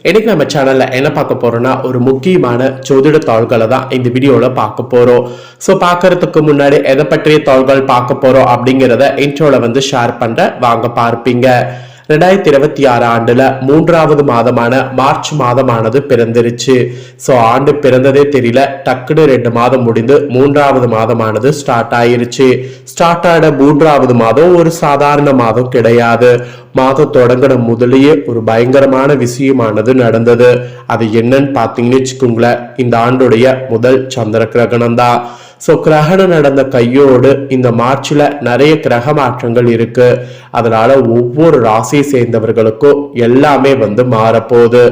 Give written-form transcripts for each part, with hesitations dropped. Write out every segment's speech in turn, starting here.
இன்னைக்கு நம்ம சேனல்ல என்ன பார்க்க போறோம்னா ஒரு முக்கியமான ஜோதிட தாள்களை தான் இந்த வீடியோல பார்க்க போறோம். ஸோ பார்க்கறதுக்கு முன்னாடி எதை பற்றிய தாள்கள் பார்க்க போறோம் அப்படிங்கிறத இன்ட்ரோல ஷேர் பண்ற வாங்க பார்ப்பீங்க. 2026 ஆண்டுல 3வது மாதமான மார்ச் மாதமானது பிறந்துருச்சு. ஸோ ஆண்டு பிறந்ததே தெரியல, டக்குனு 2 மாதம் முடிந்து 3வது மாதமானது ஸ்டார்ட் ஆயிருச்சு. ஸ்டார்ட் ஆன 3வது மாதம் ஒரு சாதாரண மாதம் கிடையாது. மாதம் தொடங்கின முதலேயே ஒரு பயங்கரமான விஷயமானது நடந்தது. அது என்னன்னு பார்த்தீங்கன்னு வச்சுக்கோங்களேன், இந்த ஆண்டுடைய முதல் சந்திர கிரகணம் தான். ஸோ கிரகணம் நடந்த கையோடு இந்த மார்ச்ல நிறைய கிரக மாற்றங்கள் இருக்கு. அதனால ஒவ்வொரு ராசியை சேர்ந்தவர்களுக்கும் எல்லாமே மாறப்போகுது.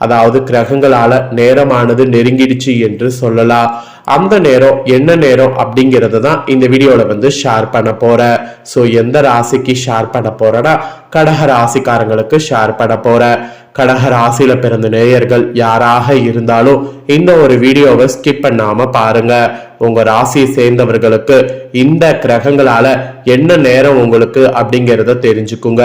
அதாவது கிரகங்களால நேரமானது நெருங்கிடுச்சு என்று சொல்லலாம். அந்த நேரம் என்ன நேரம் அப்படிங்கறத தான் இந்த வீடியோல ஷேர் பண்ண போறேன். ஸோ எந்த ராசிக்கு ஷேர் பண்ண போறேன்னா கடக ராசிக்காரங்களுக்கு ஷேர் பண்ண போறேன். கடக ராசியில பிறந்த நேயர்கள் யாராக இருந்தாலும் இந்த ஒரு வீடியோவை ஸ்கிப் பண்ணாம பாருங்க. உங்க ராசியை சேர்ந்தவர்களுக்கு இந்த கிரகங்களால என்ன நேரம் உங்களுக்கு அப்படிங்கிறத தெரிஞ்சுக்குங்க.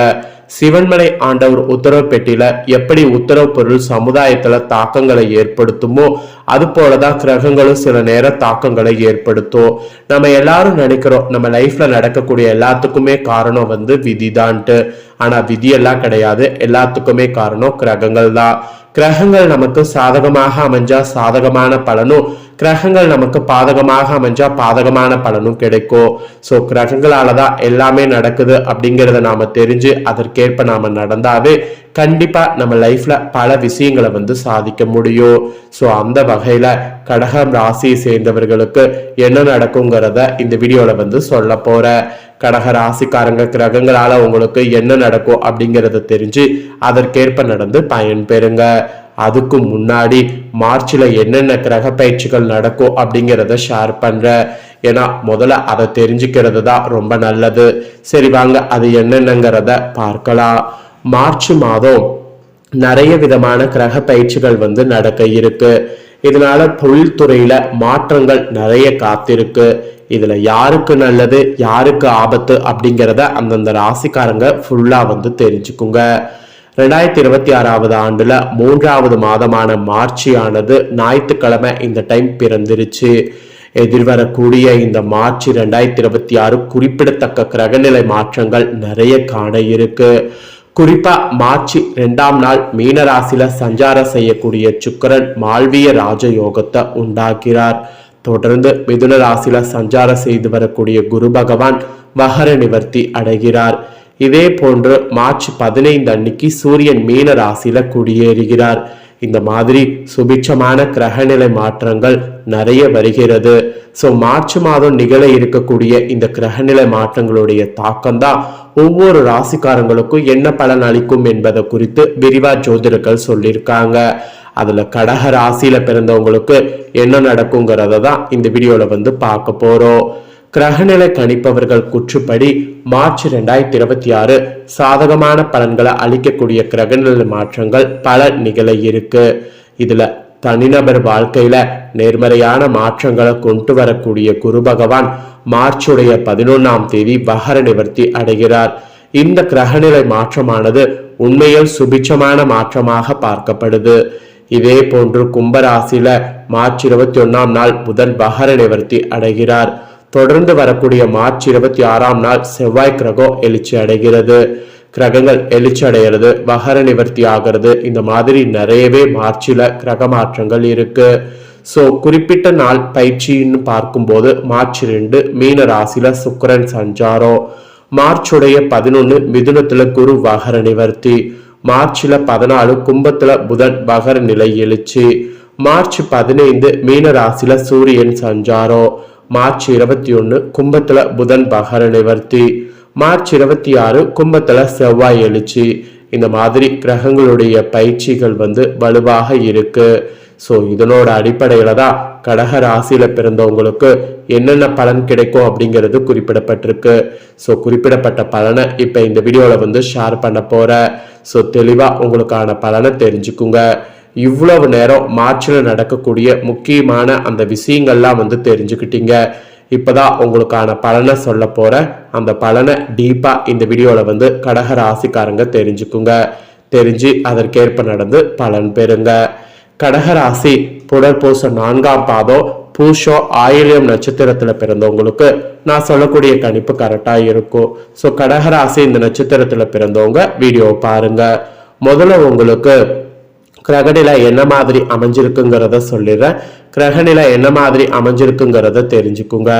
சிவன்மலை ஆண்டவர் உத்தரவு பெட்டியில எப்படி உத்தரவு பொருள் சமுதாயத்துல தாக்கங்களை ஏற்படுத்துமோ அது போலதான் கிரகங்களும் சில நேர தாக்கங்களை ஏற்படுத்தும். நம்ம எல்லாரும் நினைக்கிறோம் நம்ம லைஃப்ல நடக்கக்கூடிய எல்லாத்துக்குமே காரணம் விதிதான்ட்டு. ஆனா விதியெல்லாம் கிடையாது, எல்லாத்துக்குமே காரணம் கிரகங்கள் தான். கிரகங்கள் நமக்கு சாதகமாக அமைஞ்சா சாதகமான பலனும், கிரகங்கள் நமக்கு பாதகமாக அமைஞ்சா பாதகமான பலனும் கிடைக்கும். ஸோ கிரகங்களாலதான் எல்லாமே நடக்குது அப்படிங்கிறத நாம தெரிஞ்சு அதற்கேற்ப நாம நடந்தாவே கண்டிப்பா நம்ம லைஃப்ல பல விஷயங்களை சாதிக்க முடியும். ஸோ அந்த வகையில கடகம் ராசியை சேர்ந்தவர்களுக்கு என்ன நடக்குங்கிறத இந்த வீடியோல சொல்ல போற. கடக ராசிக்காரங்க கிரகங்களால உங்களுக்கு என்ன நடக்கும் அப்படிங்கறத தெரிஞ்சு அதற்கேற்ப நடந்து பயன் பெறுங்க. அதுக்கு முன்னாடி மார்ச்ல என்னென்ன கிரக பயிற்சிகள் நடக்கும் அப்படிங்கிறத ஷேர் பண்ற. ஏன்னா முதல்ல அதை தெரிஞ்சுக்கிறது தான் ரொம்ப நல்லது. சரி வாங்க அது என்னென்னங்கிறத பார்க்கலாம். மார்ச் மாதம் நிறைய விதமான கிரக பயிற்சிகள் நடக்க இருக்கு. இதனால தொழில்துறையில மாற்றங்கள் நிறைய காத்திருக்கு. இதுல யாருக்கு நல்லது யாருக்கு ஆபத்து அப்படிங்கிறத அந்தந்த ராசிக்காரங்க ஃபுல்லா தெரிஞ்சுக்குங்க. 2026வது ஆண்டுல 3வது மாதமான மார்ச் ஆனது ஞாயிற்றுக்கிழமை இந்த டைம் பிறந்திருச்சு. எதிர்வரக்கூடிய இந்த மார்ச் 2026 குறிப்பிடத்தக்க கிரகநிலை மாற்றங்கள் நிறைய காண இருக்கு. குறிப்பா மார்ச் 2ஆம் நாள் மீனராசியில சஞ்சாரம் செய்யக்கூடிய சுக்கிரன் மால்விய ராஜயோகத்தை உண்டாகிறார். தொடர்ந்து மிதுன ராசியில சஞ்சாரம் செய்து வரக்கூடிய குரு பகவான் வகர நிவர்த்தி அடைகிறார். இதே போன்று மார்ச் 15 அன்னைக்கு சூரியன் மீன ராசியில குடியேறுகிறார். இந்த மாதிரி சுபிட்சமான கிரகநிலை மாற்றங்கள் நிறைய வருகிறது. ஸோ மார்ச் மாதம் நிகழ இருக்கக்கூடிய இந்த கிரகநிலை மாற்றங்களுடைய தாக்கம் தான் ஒவ்வொரு ராசிக்காரங்களுக்கும் என்ன பலன் அளிக்கும் என்பதை குறித்து விரிவா ஜோதிடர்கள் சொல்லியிருக்காங்க. அதுல கடக ராசியில பிறந்தவங்களுக்கு என்ன நடக்குங்கிறத தான் இந்த வீடியோல பார்க்க போறோம். கிரகநிலை கணிப்பவர்கள் கூற்றுப்படி மார்ச் 2026 சாதகமான பலன்களை அளிக்கக்கூடிய கிரகநிலை மாற்றங்கள் பல நிகழ இருக்கு. இதுல தனிநபர் வாழ்க்கையில நேர்மறையான மாற்றங்களை கொண்டு வரக்கூடிய குரு பகவான் மார்ச்சுடைய 11ஆம் தேதி வகர நிவர்த்தி அடைகிறார். இந்த கிரகநிலை மாற்றமானது உண்மையில் சுபிட்சமான மாற்றமாக பார்க்கப்படுது. இதே போன்று கும்பராசியில மார்ச் 21ஆம் நாள் புதன் வகர நிவர்த்தி அடைகிறார். தொடர்ந்து வரக்கூடிய மார்ச் 26ஆம் நாள் செவ்வாய் கிரகம் எழுச்சி அடைகிறது. கிரகங்கள் எழுச்சி அடைகிறது, வகர நிவர்த்தி ஆகிறது. இந்த மாதிரி நிறையவே மார்ச்சில கிரக மாற்றங்கள் இருக்கு. ஸோ குறிப்பிட்ட நாள் பயிற்சின்னு பார்க்கும்போது மார்ச் 2 மீன ராசியில சுக்கிரன் சஞ்சாரம், மார்ச்சுடைய 11 மிதுனத்துல குரு வகர நிவர்த்தி, மார்ச்ல 14 கும்பத்துல புதன் வகர நிலை எழுச்சி, மார்ச் 15 மீன ராசியில சூரியன் சஞ்சாரம், மார்ச் 21 கும்பத்துல புதன் வகர நிவர்த்தி, மார்ச் 26 கும்பத்துல செவ்வாய் எழுச்சி. இந்த மாதிரி கிரகங்களுடைய பயிற்சிகள் வலுவாக இருக்கு. ஸோ இதனோட அடிப்படையில தான் கடக ராசியில பிறந்தவங்களுக்கு என்னென்ன பலன் கிடைக்கும் அப்படிங்கிறது குறிப்பிடப்பட்டிருக்கு. ஸோ குறிப்பிடப்பட்ட பலனை இப்ப இந்த வீடியோல ஷேர் பண்ண போற. ஸோ தெளிவா உங்களுக்கான பலனை தெரிஞ்சுக்குங்க. இவ்வளவு நேரம் மார்ச்ல நடக்கக்கூடிய முக்கியமான அந்த விஷயங்கள்லாம் தெரிஞ்சுக்கிட்டீங்க. இப்பதான் உங்களுக்கான பலனை சொல்ல போற. அந்த பலனை டீப்பா இந்த வீடியோல கடக ராசிக்காரங்க தெரிஞ்சுக்குங்க. தெரிஞ்சு அதற்கேற்ப நடந்து பலன் பெறுங்க. கடகராசி புனர்பூச 4ஆம் பாதம் பூஷம் ஆயில்யம் நட்சத்திரத்துல பிறந்தவங்களுக்கு நான் சொல்லக்கூடிய கணிப்பு கரெக்டா இருக்கும். ஸோ கடகராசி இந்த நட்சத்திரத்துல பிறந்தவங்க வீடியோ பாருங்க. முதல்ல உங்களுக்கு கிரகநிலை என்ன மாதிரி அமைஞ்சிருக்குங்கிறத சொல்லிடுறேன். கிரகநிலை என்ன மாதிரி அமைஞ்சிருக்குங்கிறத தெரிஞ்சுக்குங்க.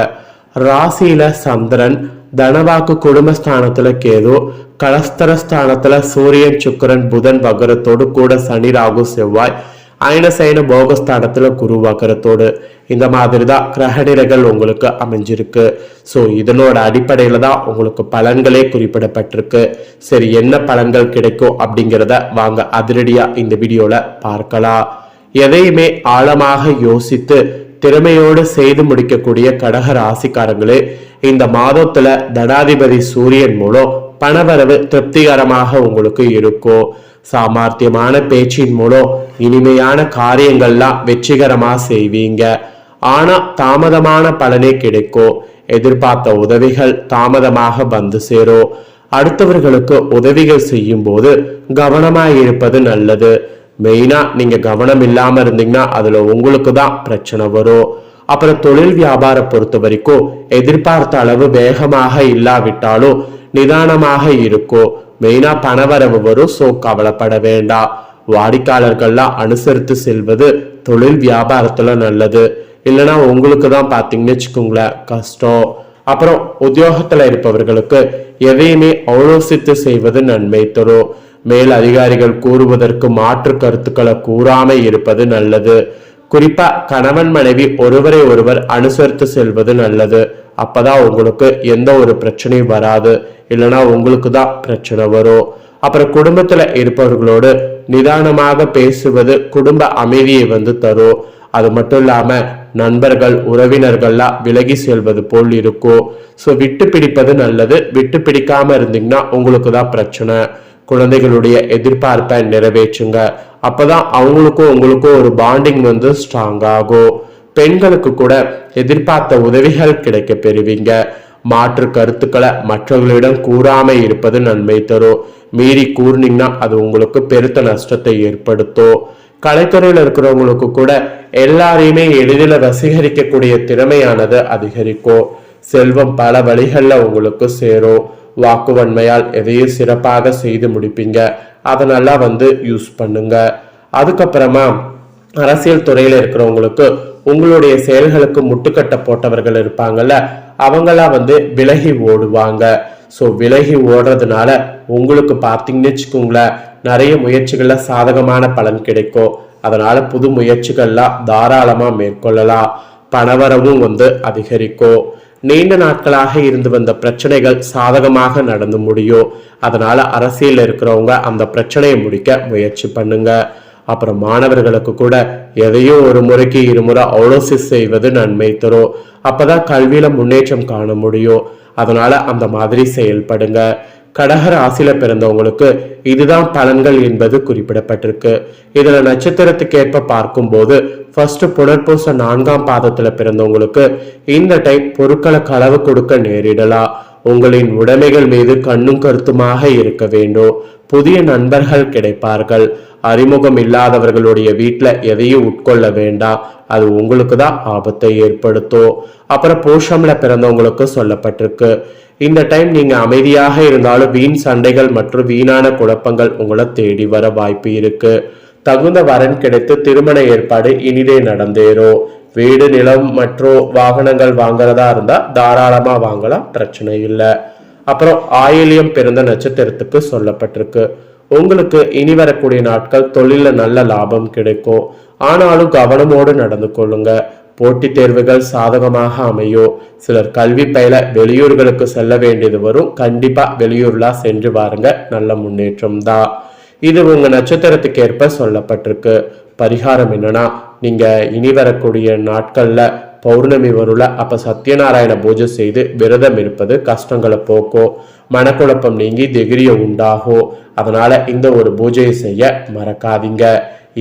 ராசியில சந்திரன், தனவாக்கு குடும்பஸ்தானத்துல கேது, கலஸ்தரஸ்தானத்துல சூரியன், சுக்கிரன், புதன் வகரத்தோடு கூட சனி, ராகு, செவ்வாய், அயனசயன போகஸ்தானத்துல குரு வகரத்தோடு இந்த மாதிரி தான் கிரகநிலைகள் உங்களுக்கு அமைஞ்சிருக்கு. ஸோ இதனோட அடிப்படையில தான் உங்களுக்கு பலன்களே குறிப்பிடப்பட்டிருக்கு. சரி, என்ன பலன்கள் கிடைக்கும் அப்படிங்கிறத வாங்க அதிரடியா இந்த வீடியோல பார்க்கலாம். எதையுமே ஆழமாக யோசித்து திறமையோடு செய்து முடிக்கக்கூடிய கடக ராசிக்காரங்களே, இந்த மாதத்துல தனாதிபதி சூரியன் மூலம் பணவரவு திருப்திகரமாக உங்களுக்கு இருக்கும். சாமர்த்தியமான பேச்சின் மூலம் இனிமையான காரியங்கள்லாம் வெற்றிகரமா செய்வீங்க. ஆனா தாமதமான பலனே கிடைக்கும். எதிர்பார்த்த உதவிகள் தாமதமாக வந்து சேரும். அடுத்தவர்களுக்கு உதவிகள் செய்யும் போது கவனமாய் இருப்பது நல்லது. மெயினா நீங்க கவனம் இல்லாம இருந்தீங்கன்னா அதுல உங்களுக்கு தான் பிரச்சனை வரும். அப்புறம் தொழில் வியாபாரம் பொறுத்த வரைக்கும் எதிர்பார்த்த அளவு வேகமாக இல்லாவிட்டாலும் நிதானமாக இருக்கும். மெயினா பணவரவு வரும். சோ கவலைப்பட வேண்டாம். வாடிக்கையாளர்கள்லாம் அனுசரித்து செல்வது தொழில் வியாபாரத்துல நல்லது. இல்லைன்னா உங்களுக்கு தான் பாத்தீங்கன்னு வச்சுக்கோங்களேன் கஷ்டம். அப்புறம் உத்தியோகத்துல இருப்பவர்களுக்கு எதையுமே ஆலோசித்து செய்வது நன்மை தரும். மேல் அதிகாரிகள் கூறுவதற்கு மாற்று கருத்துக்களை கூறாம இருப்பது நல்லது. குறிப்பா கணவன் மனைவி ஒருவரை ஒருவர் அனுசரித்து செல்வது நல்லது. அப்பதான் உங்களுக்கு எந்த ஒரு பிரச்சனையும் வராது. இல்லைன்னா உங்களுக்கு தான் பிரச்சனை வரும். அப்புறம் குடும்பத்துல இருப்பவர்களோடு நிதானமாக பேசுவது குடும்ப அமைதியை தரும். அது மட்டும் இல்லாம நண்பர்கள் உறவினர்கள்லாம் விலகி செல்வது போல் இருக்கும். ஸோ விட்டு பிடிப்பது நல்லது. விட்டு பிடிக்காம இருந்தீங்கன்னா உங்களுக்கு தான் பிரச்சனை. குழந்தைகளுடைய எதிர்பார்ப்பை நிறைவேற்றுங்க. அப்பதான் அவங்களுக்கும் உங்களுக்கும் ஒரு பாண்டிங் ஸ்ட்ராங் ஆகும். பெண்களுக்கு கூட எதிர்பார்த்த உதவிகள் கிடைக்க பெறுவீங்க. மாற்று கருத்துக்களை மற்றவர்களிடம் கூறாம இருப்பது நன்மை தரும். மீறி கூறினீங்கன்னா அது உங்களுக்கு பெருத்த நஷ்டத்தை ஏற்படுத்தும். கலைத்துறையில் இருக்கிறவங்களுக்கு கூட எல்லாரையுமே எளிதில் ரசிகரிக்கக்கூடிய திறமையானது அதிகரிக்கும். செல்வம் பல வழிகள்ல உங்களுக்கு சேரும். வாக்குவன்மையால் எதையும் சிறப்பாக செய்து முடிப்பீங்க. அதனால யூஸ் பண்ணுங்க. அதுக்கப்புறமா அரசியல் துறையில இருக்கிறவங்களுக்கு உங்களுடைய செயல்களுக்கு முட்டுக்கட்ட போட்டவர்கள் இருப்பாங்கல்ல, அவங்கெல்லாம் விலகி ஓடுவாங்க. ஸோ விலகி ஓடுறதுனால உங்களுக்கு பார்த்தீங்கன்னு வச்சுக்கோங்களேன் நிறைய முயற்சிகள்ல சாதகமான பலன் கிடைக்கும். அதனால புது முயற்சிகள்லாம் தாராளமா மேற்கொள்ளலாம். பணவரவும் அதிகரிக்கும். நீண்ட நாட்களாக இருந்து வந்த பிரச்சனைகள் சாதகமாக நடந்து முடியும். அதனால அரசியல் இருக்கிறவங்க அந்த பிரச்சனையை முடிக்க முயற்சி பண்ணுங்க. அப்புறம் மாணவர்களுக்கு கூட எதையும் ஒரு முறைக்கு இருமுறை ஆலோசி செய்வது நன்மை தரும். அப்பதான் கல்வியில முன்னேற்றம் காண முடியும். அதனால அந்த மாதிரி செயல்படுங்க. கடக ராசியில பிறந்தவங்களுக்கு இதுதான் பலன்கள் என்பது குறிப்பிடப்பட்டிருக்கு. இதுல நட்சத்திரத்துக்கு ஏற்ப பார்க்கும்போது ஃபர்ஸ்ட் புனர்பூச 4ஆம் பாதத்துல பிறந்தவங்களுக்கு இந்த டைம் பொருட்களை களவு கொடுக்க நேரிடலாம். உங்களின் உடைமைகள் மீது கண்ணும் கருத்துமாக இருக்க வேண்டும். புதிய நண்பர்கள் கிடைப்பார்கள். அறிமுகம் இல்லாதவர்களுடைய வீட்டுல எதையும் உட்கொள்ள வேண்டாம். அது உங்களுக்கு தான் ஆபத்தை ஏற்படுத்தும். அப்புறம் பூஷம்ல பிறந்தவங்களுக்கு சொல்லப்பட்டிருக்கு இந்த டைம் நீங்க அமைதியாக இருந்தாலும் வீண் சண்டைகள் மற்றும் வீணான குழப்பங்கள் உங்களை தேடி வர வாய்ப்பு இருக்கு. தகுந்த வரன் கிடைத்து திருமண ஏற்பாடு இனிதே நடந்தேறும். வீடு, நிலம் மற்றும் வாகனங்கள் வாங்குறதா இருந்தா தாராளமா வாங்கலாம், பிரச்சனை இல்லை. அப்புறம் ஆயில்யம் பிறந்த நட்சத்திரத்துக்கு சொல்லப்பட்டிருக்கு உங்களுக்கு இனி வரக்கூடிய நாட்கள் தொழில நல்ல லாபம் கிடைக்கும். ஆனாலும் கவனமோடு நடந்து கொள்ளுங்க. போட்டித் தேர்வுகள் சாதகமாக அமையும். சிலர் கல்வி பயில வெளியூர்களுக்கு செல்ல வேண்டியது வரும். கண்டிப்பா வெளியூர்லாம் சென்று பாருங்க, நல்ல முன்னேற்றம் தான். இது உங்க நட்சத்திரத்துக்கு ஏற்ப சொல்லப்பட்டிருக்கு. பரிகாரம் என்னன்னா, நீங்க இனி வரக்கூடிய நாட்கள்ல பௌர்ணமி வருல அப்ப சத்யநாராயண பூஜை செய்து விரதம் இருப்பது கஷ்டங்களை போக்கும், மனக்குழப்பம் நீங்கி தைரியம் உண்டாகும். அதனால இந்த ஒரு பூஜையை செய்ய மறக்காதீங்க.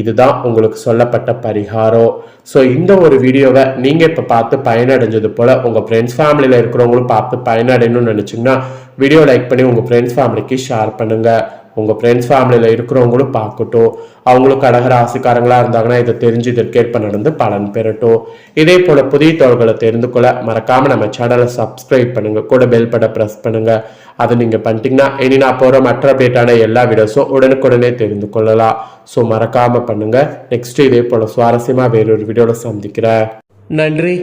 இதுதான் உங்களுக்கு சொல்லப்பட்ட பரிகாரம். ஸோ இந்த ஒரு வீடியோவை நீங்க இப்ப பார்த்து பயனடைஞ்சது போல உங்க ஃப்ரெண்ட்ஸ் ஃபேமிலியில இருக்கிறவங்களும் பார்த்து பயனடையணும்னு நினைச்சீங்கன்னா வீடியோ லைக் பண்ணி உங்க ஃப்ரெண்ட்ஸ் ஃபேமிலிக்கு ஷேர் பண்ணுங்க. உங்கள் ஃப்ரெண்ட்ஸ் ஃபேமிலியில் இருக்கிறவங்களும் பார்க்கட்டும். அவங்களும் கடக ராசிக்காரங்களாக இருந்தாங்கன்னா இதை தெரிஞ்சு இதற்கேற்ப நடந்து பலன் பெறட்டும். இதே போல் புதிய தகவல்களை தெரிந்து கொள்ள மறக்காமல் நம்ம சேனலை சப்ஸ்கிரைப் பண்ணுங்கள், கூட பெல் பட்டனை ப்ரெஸ் பண்ணுங்கள். அதை நீங்கள் பண்ணிட்டீங்கன்னா இனி நான் போகிற மற்ற அப்டேட்டான எல்லா வீடியோஸும் உடனுக்குடனே தெரிந்து கொள்ளலாம். ஸோ மறக்காமல் பண்ணுங்கள். நெக்ஸ்ட் இதே போல் சுவாரஸ்யமாக வேறொரு வீடியோவில் சந்திக்கிறேன். நன்றி.